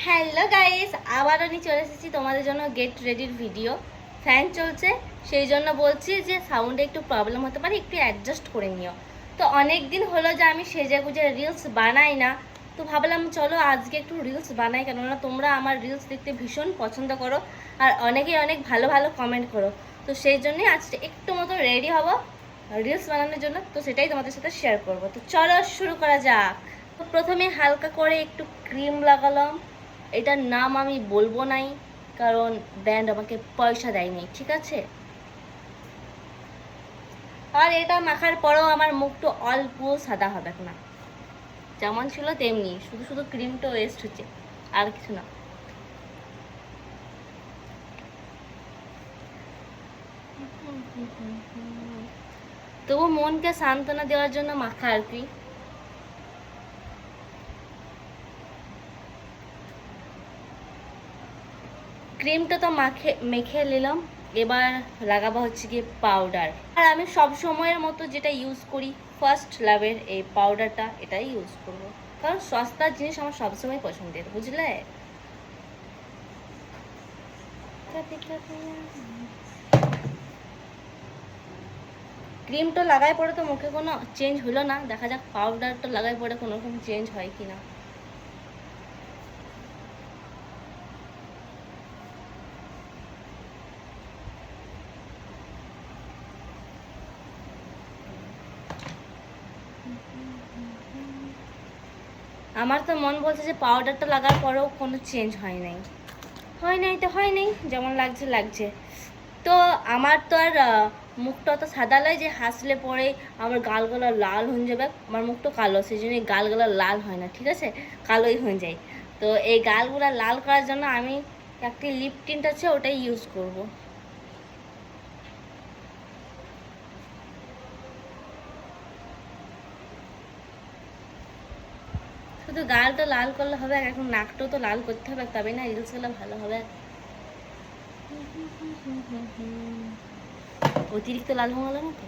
Hello guys, আবার আমি চলে এসেছি তোমাদের জন্য গেট রেডির ভিডিও। ফ্যান চলছে, সেই জন্য বলছি যে সাউন্ডে একটু প্রবলেম হতে পারে, একটু অ্যাডজাস্ট করে নিও। তো অনেক দিন হলো যে আমি সেজে গুজে রিলস বানাই না, তো ভাবলাম চলো আজকে একটু রিলস বানাই, কেননা তোমরা আমার রিলস দেখতে ভীষণ পছন্দ করো আর অনেকেই অনেক ভালো ভালো কমেন্ট করো। তো সেই জন্যই আজকে একটু মতো রেডি হব রিলস বানানোর জন্য, তো সেটাই তোমাদের সাথে শেয়ার করব। তো চলো শুরু করা যাক। তো প্রথমে হালকা করে একটু ক্রিম লাগালাম। এটার নাম আমি বলবো নাই, কারণ ব্র্যান্ড আমাকে পয়সা দেয়নি, ঠিক আছে। আর এটা মাখার পরেও আমার মুখটা অল্প সাদা হবে না, যেমন ছিল তেমনি, শুধু শুধু ক্রিমটা ওয়েস্ট হচ্ছে, আর কিছু না। তবু মনকে সান্ত্বনা দেওয়ার জন্য মাখা আর কি। ক্রিমটা তো মেখে নিলাম, এবার লাগাবো হচ্ছে গিয়ে পাউডার। আর আমি সব সময়ের মতো যেটা ইউজ করি, ফার্স্ট লাভের এই পাউডারটা, এটাই ইউজ করব, কারণ সস্তার জিনিস আমার সবসময় পছন্দের, বুঝলে। ক্রিমটা লাগাই পরে তো মুখে কোনো চেঞ্জ হলো না, দেখা যাক পাউডারটা লাগাই পরে কোনো রকম চেঞ্জ হয় কি না। আমার তো মন বলছে যে পাউডারটা লাগার পরেও কোনো চেঞ্জ হয় নাই, হয় নাই, যেমন লাগছে লাগছে। তো আমার তো আর মুখটা অত সাদা নয় যে হাসলে পরে আমার গালগুলো লাল হয়ে যাবে। আমার মুখটা কালো, সেই জন্য গালগুলো লাল হয় না, ঠিক আছে, কালোই হয়ে যায়। তো এই গালগুলো লাল করার জন্য আমি একটি লিপ টিন্ট আছে, ওটাই ইউজ করব। শুধু গালটা লাল করলে হবে, এখন নাকটাও তো লাল করতে হবে, তবে না রিলসগুলো ভালো হবে। অতিরিক্ত লাল হয়ে গেল না তো।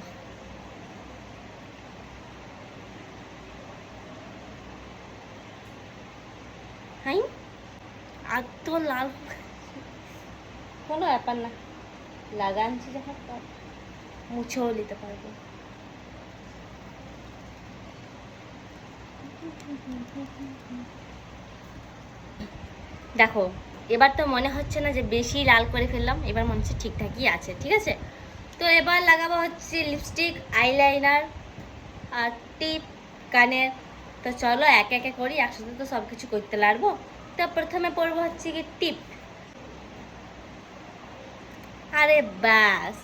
হাই, আর তো লাল কোনো ব্যাপার না, লাগানছি যখন তো মুছেও নিতে পারবো। দেখো, এবার তো মনে হচ্ছে না যে বেশি লাল করে ফেললাম, এবার মনে হচ্ছে ঠিকঠাকই আছে, ঠিক আছে। তো এবার লাগাবো হচ্ছে লিপস্টিক, আইলাইনার আর টিপ কানের। তো চলো এক একে করি, একসাথে তো সব কিছু করতে লাগবো। তো প্রথমে পরবো হচ্ছে কি টিপ। আরে ব্যাস,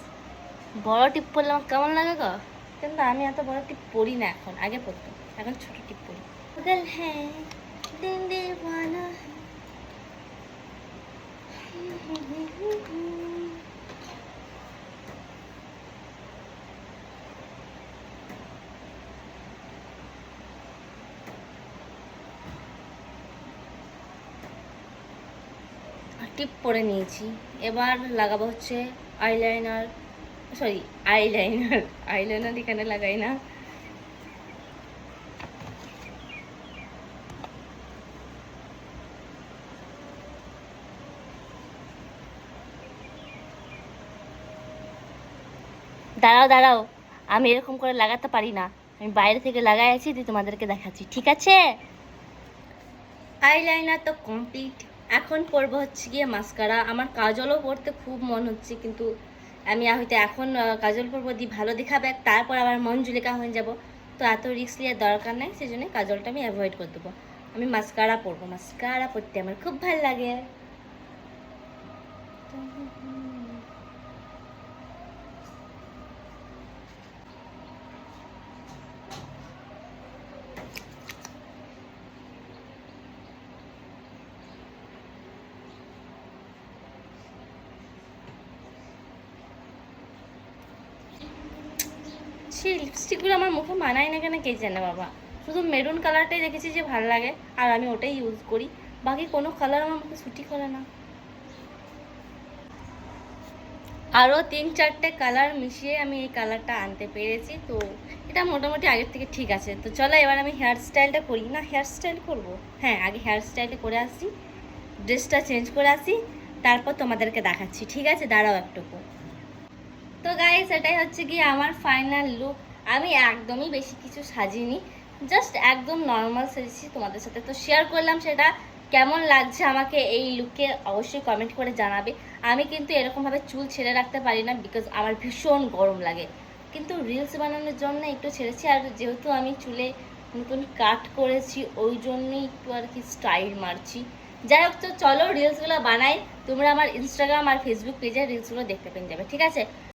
বড় টিপ পরলাম, কেমন লাগে গো? কিন্তু আমি এত বড় টিপ পরি না, এখন আগে পরতাম, এখন ছোট টিপ পরি। পাগল হ্যাঁ দিন দিওয়ানা। টিপ পরে নিয়েছি, এবার লাগাবো হচ্ছে আইলাইনার। সরি, আইলাইনার, আইলাইনার এখানে লাগাই না। দাঁড়াও দাঁড়াও, আমি এরকম করে লাগাতে পারি না, আমি বাইরে থেকে লাগাই আছি, দিয়ে তোমাদেরকে দেখাচ্ছি, ঠিক আছে। আইলাইনার তো কমপ্লিট, এখন পরবো হচ্ছে গিয়ে মাস্কারা। আমার কাজলও পরতে খুব মন হচ্ছে, কিন্তু আমি হয়তো এখন কাজল পরবো, দিয়ে ভালো দেখাবে, তারপর আবার মঞ্জুলিকা হয়ে যাব। তো এত রিস্ক নেওয়ার দরকার নাই, সেই জন্য কাজলটা আমি অ্যাভয়েড করে দেবো। আমি মাস্কারা পরবো, মাস্কারা পরতে আমার খুব ভালো লাগে। সেই লিপস্টিকগুলো আমার মুখে মানায় না কেন কে জানে বাবা, শুধু মেরুন কালারটাই দেখেছি যে ভালো লাগে, আর আমি ওটাই ইউজ করি, বাকি কোনো কালার আমার মুখে স্যুটই করে না। আরও 3-4টে কালার মিশিয়ে আমি এই কালারটা আনতে পেরেছি, তো এটা মোটামুটি আগের থেকে ঠিক আছে। তো চলো এবার আমি হেয়ার স্টাইলটা করি, না হেয়ার স্টাইল করবো, হ্যাঁ আগে হেয়ার স্টাইলটা করে আসছি, ড্রেসটা চেঞ্জ করে আসি, তারপর তোমাদেরকে দেখাচ্ছি। ঠিক আছে, দাঁড়াও একটুকু। তো গাইস, এটাই হচ্ছে কি আমার ফাইনাল লুক। আমি একদমই বেশি কিছু সাজিনি, জাস্ট একদম নর্মাল সেজেছি, তোমাদের সাথে তো শেয়ার করলাম। সেটা কেমন লাগছে আমাকে এই লুকে অবশ্যই কমেন্ট করে জানাবে। আমি কিন্তু এরকমভাবে চুল ছেড়ে রাখতে পারি না, বিকজ আমার ভীষণ গরম লাগে, কিন্তু রিলস বানানোর জন্য একটু ছেড়েছি। আর যেহেতু আমি চুলে নতুন কাট করেছি, ওই জন্যই একটু আর কি স্টাইল মারছি। যাই হোক, তো চলো রিলসগুলো বানাই। তোমরা আমার ইনস্টাগ্রাম আর ফেসবুক পেজে রিলসগুলো দেখতে পেয়ে যাবে। ঠিক আছে,